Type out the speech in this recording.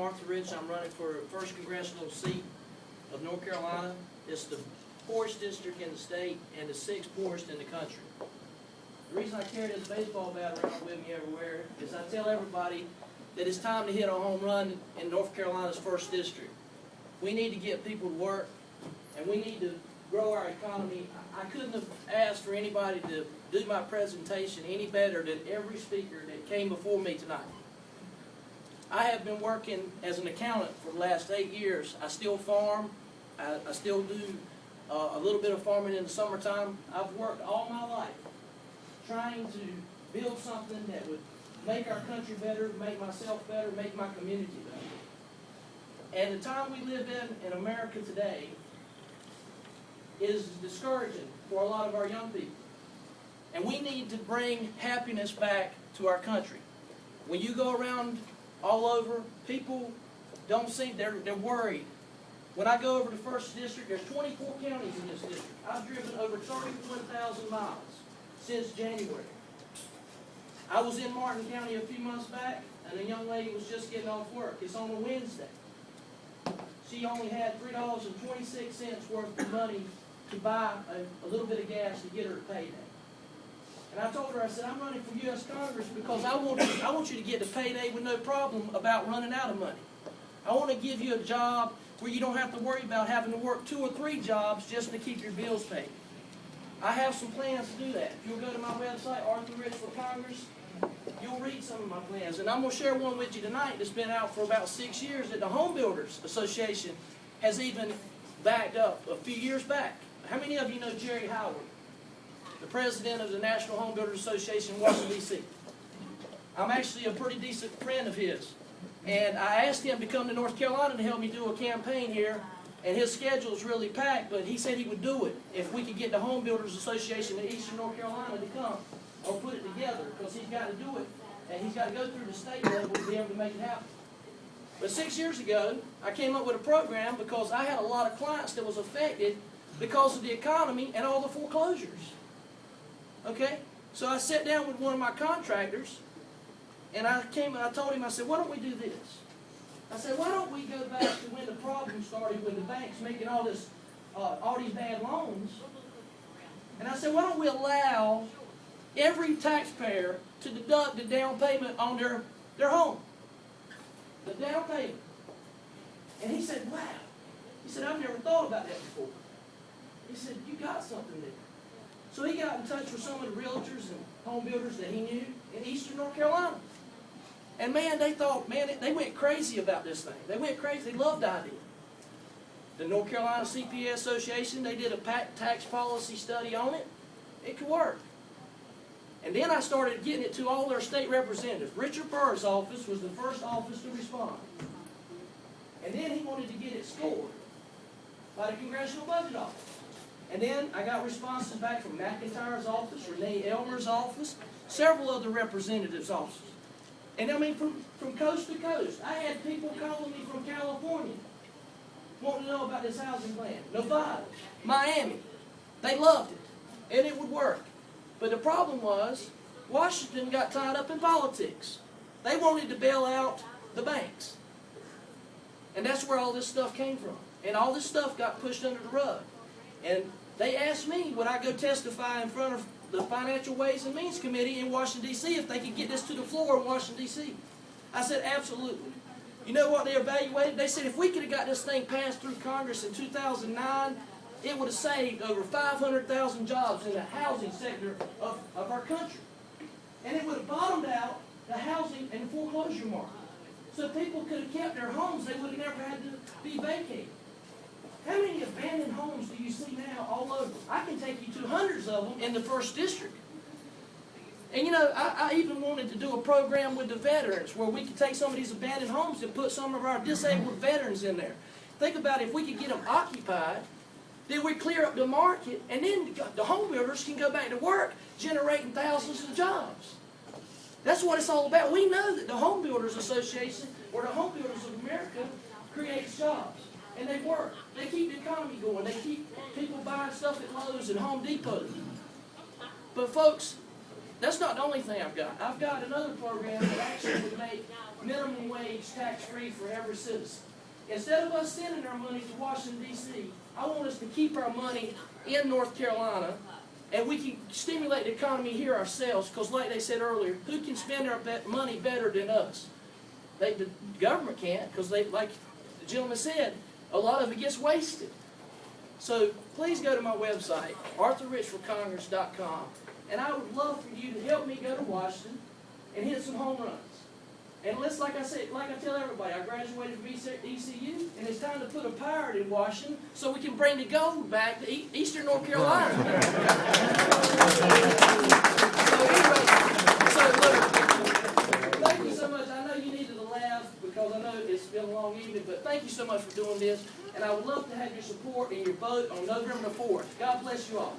Arthur Rich. I'm running for 1st Congressional seat of North Carolina. It's the poorest district in the state and the 6th poorest in the country. The reason I carry this baseball bat around with me everywhere is I tell everybody that it's time to hit a home run in North Carolina's 1st district. We need to get people to work, and we need to grow our economy. I couldn't have asked for anybody to do my presentation any better than every speaker that came before me tonight. I have been working as an accountant for the last 8 years. I still farm. I still do a little bit of farming in the summertime. I've worked all my life trying to build something that would make our country better, make myself better, make my community better. And the time we live in America today is discouraging for a lot of our young people. And we need to bring happiness back to our country. When you go around all over, people don't seem, they're worried. When I go over to 1st District, there's 24 counties in this district. I've driven over 31,000 miles since January. I was in Martin County a few months back, and a young lady was just getting off work. It's on a Wednesday. She only had $3.26 worth of money to buy a little bit of gas to get her to payday. And I told her, I said, I'm running for U.S. Congress because I want you to get to payday with no problem about running out of money. I want to give you a job where you don't have to worry about having to work 2 or 3 jobs just to keep your bills paid. I have some plans to do that. If you'll go to my website, Arthur Rich for Congress, you'll read some of my plans. And I'm going to share one with you tonight that's been out for about 6 years that the Home Builders Association has even backed up a few years back. How many of you know Jerry Howard, the president of the National Home Builders Association in Washington, D.C.? I'm actually a pretty decent friend of his. And I asked him to come to North Carolina to help me do a campaign here. And his schedule is really packed, but he said he would do it if we could get the Home Builders Association in Eastern North Carolina to come or put it together, because he's got to do it, and he's got to go through the state level to be able to make it happen. But 6 years ago, I came up with a program because I had a lot of clients that was affected because of the economy and all the foreclosures. Okay? So I sat down with one of my contractors, and I told him, I said, why don't we do this? I said, why don't we go back to when the problem started with the banks making all these bad loans? And I said, why don't we allow every taxpayer to deduct the down payment on their home? The down payment. And he said, wow. He said, I've never thought about that before. He said, you got something there. So he got in touch with some of the realtors and home builders that he knew in Eastern North Carolina. And man, they thought, man, they went crazy about this thing. They went crazy. They loved the idea. The North Carolina CPA Association, they did a tax policy study on it. It could work. And then I started getting it to all their state representatives. Richard Burr's office was the first office to respond. And then he wanted to get it scored by the Congressional Budget Office. And then I got responses back from McIntyre's office, Renee Elmer's office, several other representatives' offices. And I mean, from coast to coast. I had people calling me from California wanting to know about this housing plan. Nevada, Miami. They loved it, and it would work. But the problem was, Washington got tied up in politics. They wanted to bail out the banks. And that's where all this stuff came from. And all this stuff got pushed under the rug. And they asked me, would I go testify in front of the Financial Ways and Means Committee in Washington, D.C. if they could get this to the floor in Washington, D.C. I said, absolutely. You know what they evaluated? They said if we could have got this thing passed through Congress in 2009, it would have saved over 500,000 jobs in the housing sector of our country. And it would have bottomed out the housing and foreclosure market. So people could have kept their homes. They would have never had to be vacated. How many abandoned homes do you see now all over? I can take you to hundreds of them in the 1st District. And you know, I even wanted to do a program with the veterans where we could take some of these abandoned homes and put some of our disabled veterans in there. Think about if we could get them occupied, then we clear up the market, and then the home builders can go back to work generating thousands of jobs. That's what it's all about. We know that the Home Builders Association, or the Home Builders of America, creates jobs. And they work. They keep the economy going. They keep people buying stuff at Lowe's and Home Depot. But folks, That's not the only thing I've got. I've got another program that actually would make minimum wage tax-free for every citizen. Instead of us sending our money to Washington, D.C., I want us to keep our money in North Carolina, and we can stimulate the economy here ourselves, because like they said earlier, who can spend our money better than us? The government can't, because like the gentleman said, a lot of it gets wasted. So please go to my website, arthurrichforcongress.com, and I would love for you to help me go to Washington and hit some home runs. And let's, like I tell everybody, I graduated from ECU, and it's time to put a pirate in Washington so we can bring the gold back to Eastern North Carolina. So look, thank you so much. I know you needed to laugh because I know it's been a long evening, but thank you so much for doing this, and I would love to have your support and your vote on November the 4th. God bless you all.